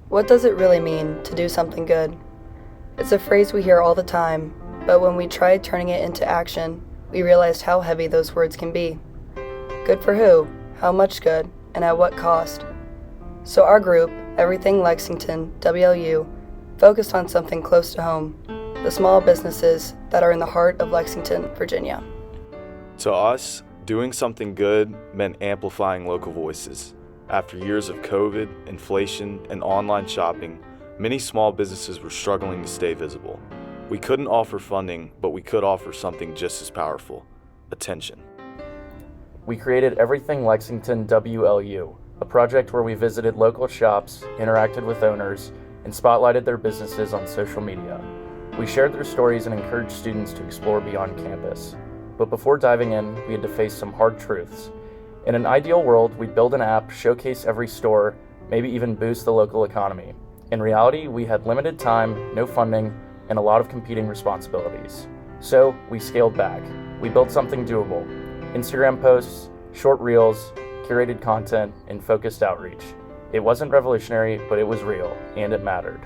What does it really mean to do something good? It's a phrase we hear all the time, but when we tried turning it into action, we realized how heavy those words can be. Good for who? How much good? And at what cost? So our group, Everything Lexington, WLU, focused on something close to home, the small businesses that are in the heart of Lexington, Virginia. To us, doing something good meant amplifying local voices. After years of COVID, inflation, and online shopping, many small businesses were struggling to stay visible. We couldn't offer funding, but we could offer something just as powerful: attention. We created Everything Lexington WLU, a project where we visited local shops, interacted with owners, and spotlighted their businesses on social media. We shared their stories and encouraged students to explore beyond campus. But before diving in, we had to face some hard truths. In an ideal world, we'd build an app, showcase every store, maybe even boost the local economy. In reality, we had limited time, no funding, and a lot of competing responsibilities. So we scaled back. We built something doable: Instagram posts, short reels, curated content, and focused outreach. It wasn't revolutionary, but it was real, and it mattered.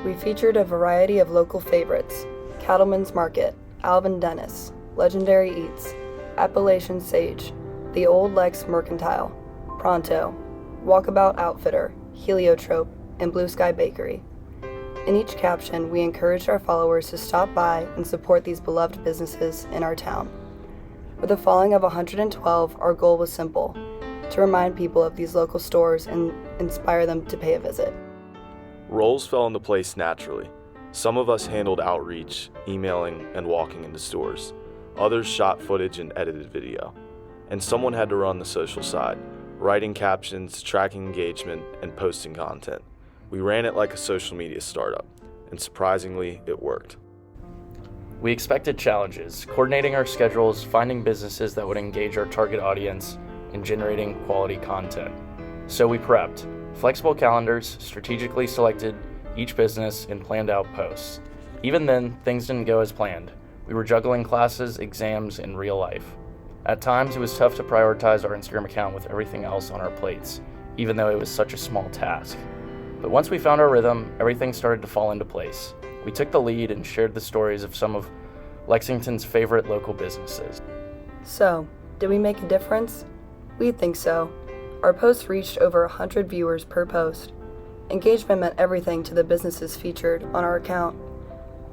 We featured a variety of local favorites: Cattleman's Market, Alvin Dennis, Legendary Eats, Appalachian Sage, The Old Lex Mercantile, Pronto, Walkabout Outfitter, Heliotrope, and Blue Sky Bakery. In each caption, we encouraged our followers to stop by and support these beloved businesses in our town. With a following of 112, our goal was simple: to remind people of these local stores and inspire them to pay a visit. Roles fell into place naturally. Some of us handled outreach, emailing, and walking into stores. Others shot footage and edited video. And someone had to run the social side, writing captions, tracking engagement, and posting content. We ran it like a social media startup, and surprisingly, it worked. We expected challenges, coordinating our schedules, finding businesses that would engage our target audience, and generating quality content. So we prepped flexible calendars, strategically selected each business, and planned out posts. Even then, things didn't go as planned. We were juggling classes, exams, and real life. At times, it was tough to prioritize our Instagram account with everything else on our plates, even though it was such a small task. But once we found our rhythm, everything started to fall into place. We took the lead and shared the stories of some of Lexington's favorite local businesses. So, did we make a difference? We think so. Our posts reached over 100 viewers per post. Engagement meant everything to the businesses featured on our account.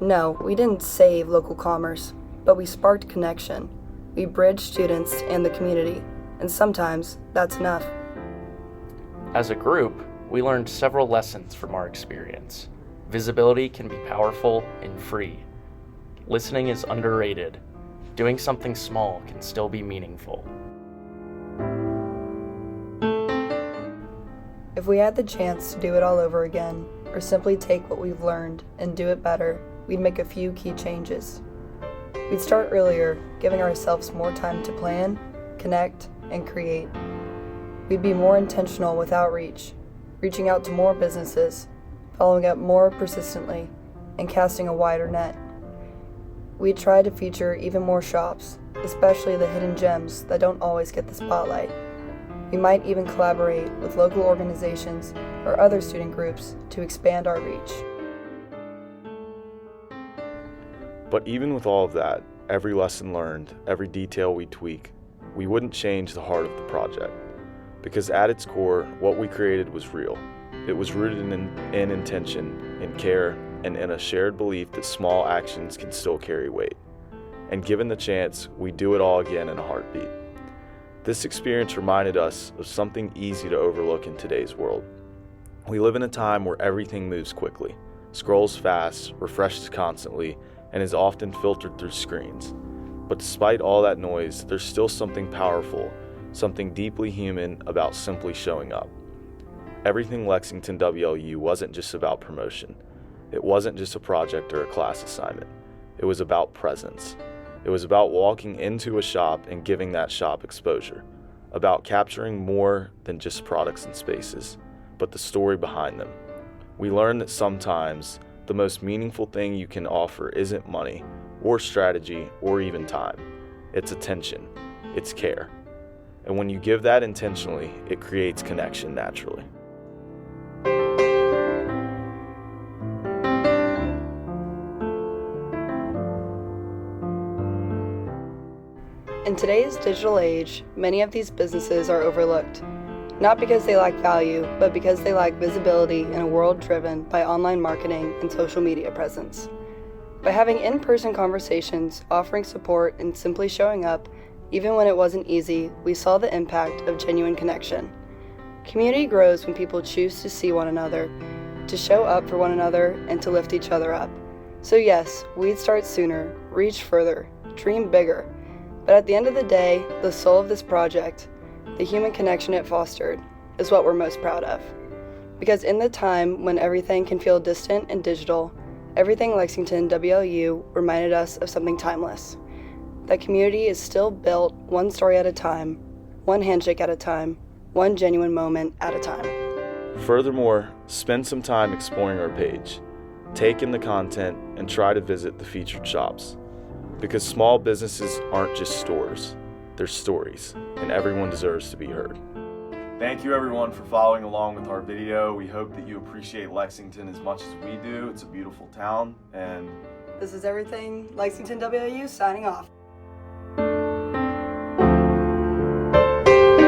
No, we didn't save local commerce, but we sparked connection. We bridged students and the community, and sometimes that's enough. As a group, we learned several lessons from our experience. Visibility can be powerful and free. Listening is underrated. Doing something small can still be meaningful. If we had the chance to do it all over again, or simply take what we've learned and do it better, we'd make a few key changes. We'd start earlier, giving ourselves more time to plan, connect, and create. We'd be more intentional with outreach, reaching out to more businesses, following up more persistently, and casting a wider net. We'd try to feature even more shops, especially the hidden gems that don't always get the spotlight. We might even collaborate with local organizations or other student groups to expand our reach. But even with all of that, every lesson learned, every detail we tweak, we wouldn't change the heart of the project. Because at its core, what we created was real. It was rooted in intention, in care, and in a shared belief that small actions can still carry weight. And given the chance, we'd do it all again in a heartbeat. This experience reminded us of something easy to overlook in today's world. We live in a time where everything moves quickly, scrolls fast, refreshes constantly, and is often filtered through screens. But despite all that noise, there's still something powerful, something deeply human about simply showing up. Everything Lexington WLU wasn't just about promotion. It wasn't just a project or a class assignment. It was about presence. It was about walking into a shop and giving that shop exposure, about capturing more than just products and spaces, but the story behind them. We learned that sometimes the most meaningful thing you can offer isn't money, or strategy, or even time. It's attention. It's care. And when you give that intentionally, it creates connection naturally. In today's digital age, many of these businesses are overlooked, not because they lack value, but because they lack visibility in a world driven by online marketing and social media presence. By having in-person conversations, offering support, and simply showing up, even when it wasn't easy, we saw the impact of genuine connection. Community grows when people choose to see one another, to show up for one another, and to lift each other up. So yes, we'd start sooner, reach further, dream bigger. But at the end of the day, the soul of this project, the human connection it fostered, is what we're most proud of. Because in the time when everything can feel distant and digital, everything Lexington WLU reminded us of something timeless. That community is still built one story at a time, one handshake at a time, one genuine moment at a time. Furthermore, spend some time exploring our page. Take in the content and try to visit the featured shops. Because small businesses aren't just stores, they're stories, and everyone deserves to be heard. Thank you everyone for following along with our video. We hope that you appreciate Lexington as much as we do. It's a beautiful town, and This is Everything Lexington WLU signing off.